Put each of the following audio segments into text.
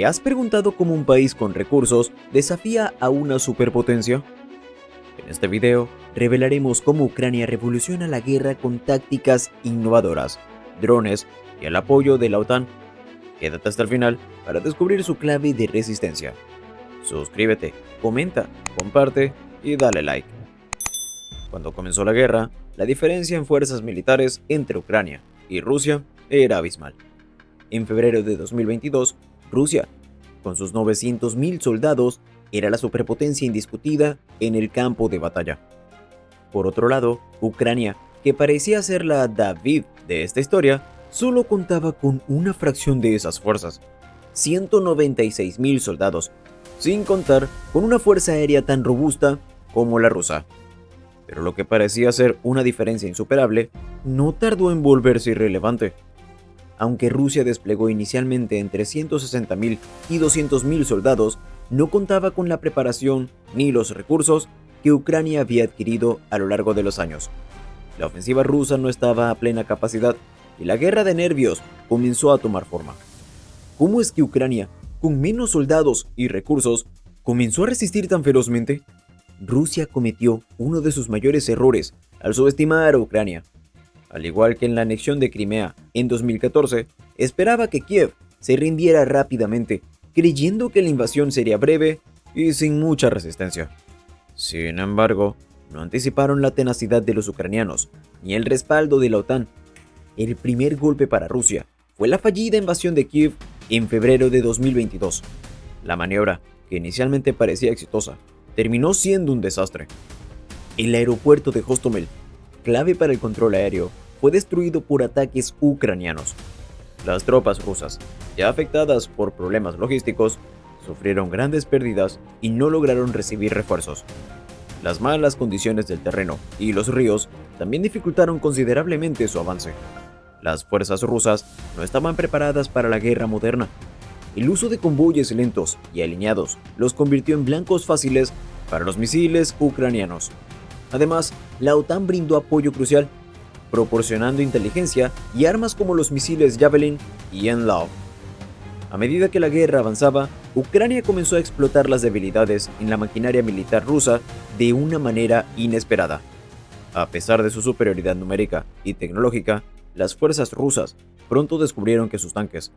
¿Te has preguntado cómo un país con recursos desafía a una superpotencia? En este video revelaremos cómo Ucrania revoluciona la guerra con tácticas innovadoras, drones y el apoyo de la OTAN. Quédate hasta el final para descubrir su clave de resistencia. Suscríbete, comenta, comparte y dale like. Cuando comenzó la guerra, la diferencia en fuerzas militares entre Ucrania y Rusia era abismal. En febrero de 2022, Rusia, con sus 900.000 soldados, era la superpotencia indiscutida en el campo de batalla. Por otro lado, Ucrania, que parecía ser la David de esta historia, solo contaba con una fracción de esas fuerzas, 196.000 soldados, sin contar con una fuerza aérea tan robusta como la rusa. Pero lo que parecía ser una diferencia insuperable no tardó en volverse irrelevante. Aunque Rusia desplegó inicialmente entre 160.000 y 200.000 soldados, no contaba con la preparación ni los recursos que Ucrania había adquirido a lo largo de los años. La ofensiva rusa no estaba a plena capacidad y la guerra de nervios comenzó a tomar forma. ¿Cómo es que Ucrania, con menos soldados y recursos, comenzó a resistir tan ferozmente? Rusia cometió uno de sus mayores errores al subestimar a Ucrania. Al igual que en la anexión de Crimea en 2014, esperaba que Kiev se rindiera rápidamente, creyendo que la invasión sería breve y sin mucha resistencia. Sin embargo, no anticiparon la tenacidad de los ucranianos, ni el respaldo de la OTAN. El primer golpe para Rusia fue la fallida invasión de Kiev en febrero de 2022. La maniobra, que inicialmente parecía exitosa, terminó siendo un desastre. El aeropuerto de Hostomel, clave para el control aéreo, fue destruido por ataques ucranianos. Las tropas rusas, ya afectadas por problemas logísticos, sufrieron grandes pérdidas y no lograron recibir refuerzos. Las malas condiciones del terreno y los ríos también dificultaron considerablemente su avance. Las fuerzas rusas no estaban preparadas para la guerra moderna. El uso de convoyes lentos y alineados los convirtió en blancos fáciles para los misiles ucranianos. Además, la OTAN brindó apoyo crucial, proporcionando inteligencia y armas como los misiles Javelin y Enlaw. A medida que la guerra avanzaba, Ucrania comenzó a explotar las debilidades en la maquinaria militar rusa de una manera inesperada. A pesar de su superioridad numérica y tecnológica, las fuerzas rusas pronto descubrieron que sus tanques,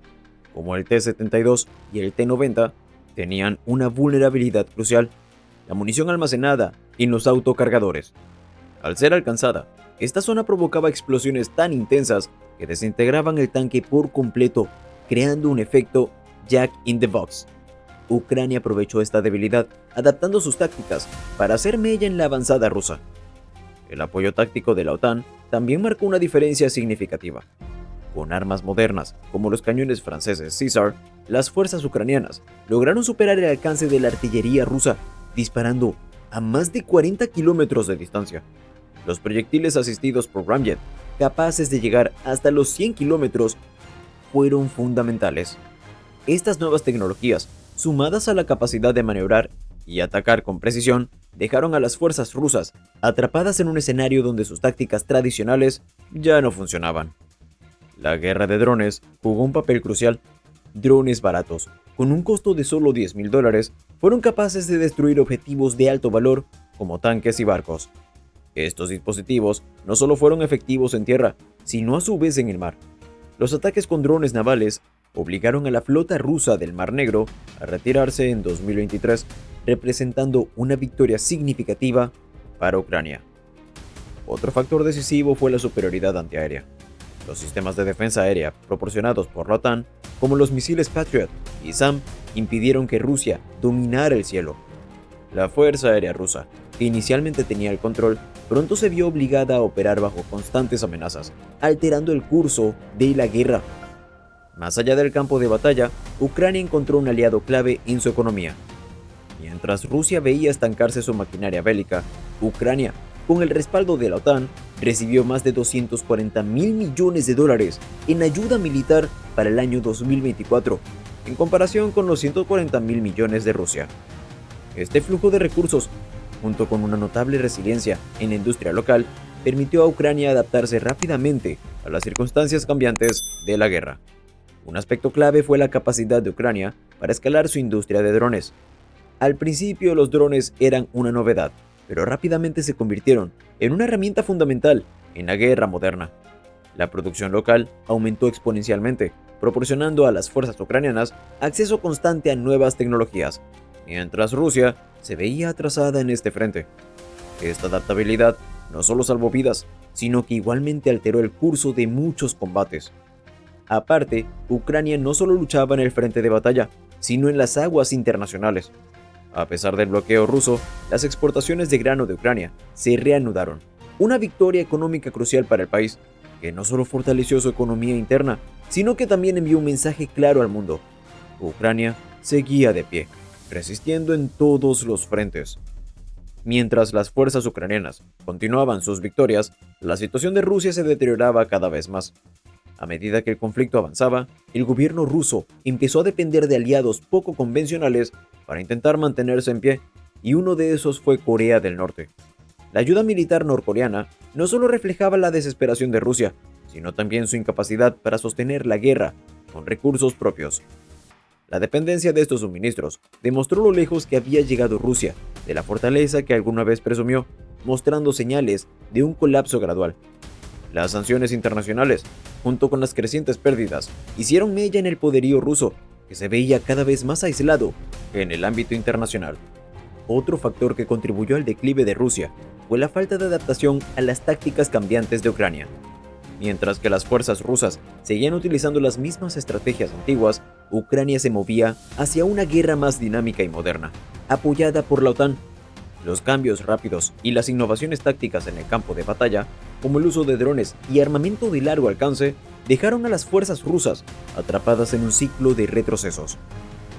como el T-72 y el T-90, tenían una vulnerabilidad crucial: la munición almacenada en los autocargadores. Al ser alcanzada, esta zona provocaba explosiones tan intensas que desintegraban el tanque por completo, creando un efecto Jack in the Box. Ucrania aprovechó esta debilidad, adaptando sus tácticas para hacer mella en la avanzada rusa. El apoyo táctico de la OTAN también marcó una diferencia significativa. Con armas modernas, como los cañones franceses Caesar, las fuerzas ucranianas lograron superar el alcance de la artillería rusa, disparando a más de 40 kilómetros de distancia. Los proyectiles asistidos por Ramjet, capaces de llegar hasta los 100 kilómetros, fueron fundamentales. Estas nuevas tecnologías, sumadas a la capacidad de maniobrar y atacar con precisión, dejaron a las fuerzas rusas atrapadas en un escenario donde sus tácticas tradicionales ya no funcionaban. La guerra de drones jugó un papel crucial. Drones baratos, con un costo de solo $10.000, fueron capaces de destruir objetivos de alto valor como tanques y barcos. Estos dispositivos no solo fueron efectivos en tierra, sino a su vez en el mar. Los ataques con drones navales obligaron a la flota rusa del Mar Negro a retirarse en 2023, representando una victoria significativa para Ucrania. Otro factor decisivo fue la superioridad antiaérea. Los sistemas de defensa aérea proporcionados por la OTAN, como los misiles Patriot y SAM, impidieron que Rusia dominara el cielo. La Fuerza Aérea Rusa, que inicialmente tenía el control, pronto se vio obligada a operar bajo constantes amenazas, alterando el curso de la guerra. Más allá del campo de batalla, Ucrania encontró un aliado clave en su economía. Mientras Rusia veía estancarse su maquinaria bélica, Ucrania, con el respaldo de la OTAN, recibió más de $240.000 millones en ayuda militar para el año 2024, en comparación con los $140.000 millones de Rusia. Este flujo de recursos, junto con una notable resiliencia en la industria local, permitió a Ucrania adaptarse rápidamente a las circunstancias cambiantes de la guerra. Un aspecto clave fue la capacidad de Ucrania para escalar su industria de drones. Al principio los drones eran una novedad, pero rápidamente se convirtieron en una herramienta fundamental en la guerra moderna. La producción local aumentó exponencialmente, proporcionando a las fuerzas ucranianas acceso constante a nuevas tecnologías, mientras Rusia se veía atrasada en este frente. Esta adaptabilidad no solo salvó vidas, sino que igualmente alteró el curso de muchos combates. Aparte, Ucrania no solo luchaba en el frente de batalla, sino en las aguas internacionales. A pesar del bloqueo ruso, las exportaciones de grano de Ucrania se reanudaron. Una victoria económica crucial para el país, que no solo fortaleció su economía interna, sino que también envió un mensaje claro al mundo. Ucrania seguía de pie, resistiendo en todos los frentes. Mientras las fuerzas ucranianas continuaban sus victorias, la situación de Rusia se deterioraba cada vez más. A medida que el conflicto avanzaba, el gobierno ruso empezó a depender de aliados poco convencionales para intentar mantenerse en pie, y uno de esos fue Corea del Norte. La ayuda militar norcoreana no solo reflejaba la desesperación de Rusia, sino también su incapacidad para sostener la guerra con recursos propios. La dependencia de estos suministros demostró lo lejos que había llegado Rusia de la fortaleza que alguna vez presumió, mostrando señales de un colapso gradual. Las sanciones internacionales, junto con las crecientes pérdidas, hicieron mella en el poderío ruso, que se veía cada vez más aislado en el ámbito internacional. Otro factor que contribuyó al declive de Rusia fue la falta de adaptación a las tácticas cambiantes de Ucrania. Mientras que las fuerzas rusas seguían utilizando las mismas estrategias antiguas, Ucrania se movía hacia una guerra más dinámica y moderna, apoyada por la OTAN. Los cambios rápidos y las innovaciones tácticas en el campo de batalla, como el uso de drones y armamento de largo alcance, dejaron a las fuerzas rusas atrapadas en un ciclo de retrocesos.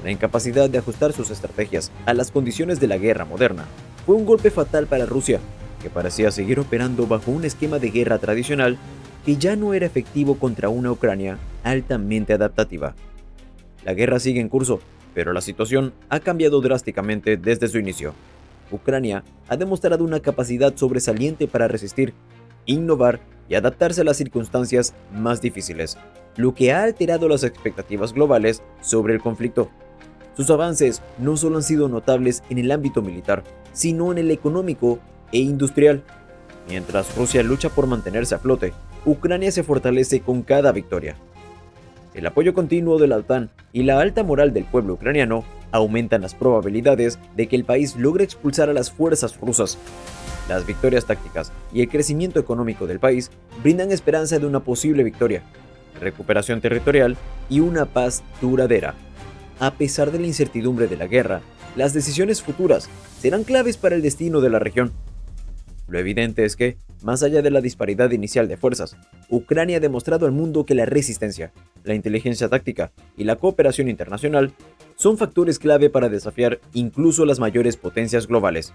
La incapacidad de ajustar sus estrategias a las condiciones de la guerra moderna fue un golpe fatal para Rusia, que parecía seguir operando bajo un esquema de guerra tradicional que ya no era efectivo contra una Ucrania altamente adaptativa. La guerra sigue en curso, pero la situación ha cambiado drásticamente desde su inicio. Ucrania ha demostrado una capacidad sobresaliente para resistir, innovar y adaptarse a las circunstancias más difíciles, lo que ha alterado las expectativas globales sobre el conflicto. Sus avances no solo han sido notables en el ámbito militar, sino en el económico e industrial. Mientras Rusia lucha por mantenerse a flote, Ucrania se fortalece con cada victoria. El apoyo continuo de la OTAN y la alta moral del pueblo ucraniano aumentan las probabilidades de que el país logre expulsar a las fuerzas rusas. Las victorias tácticas y el crecimiento económico del país brindan esperanza de una posible victoria, recuperación territorial y una paz duradera. A pesar de la incertidumbre de la guerra, las decisiones futuras serán claves para el destino de la región. Lo evidente es que, más allá de la disparidad inicial de fuerzas, Ucrania ha demostrado al mundo que la resistencia, la inteligencia táctica y la cooperación internacional son factores clave para desafiar incluso las mayores potencias globales.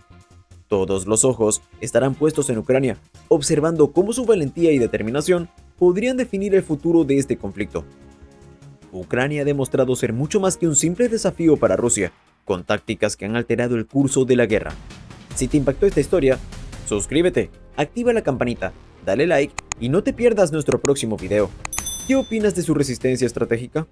Todos los ojos estarán puestos en Ucrania, observando cómo su valentía y determinación podrían definir el futuro de este conflicto. Ucrania ha demostrado ser mucho más que un simple desafío para Rusia, con tácticas que han alterado el curso de la guerra. Si te impactó esta historia, suscríbete, activa la campanita, dale like y no te pierdas nuestro próximo video. ¿Qué opinas de su resistencia estratégica?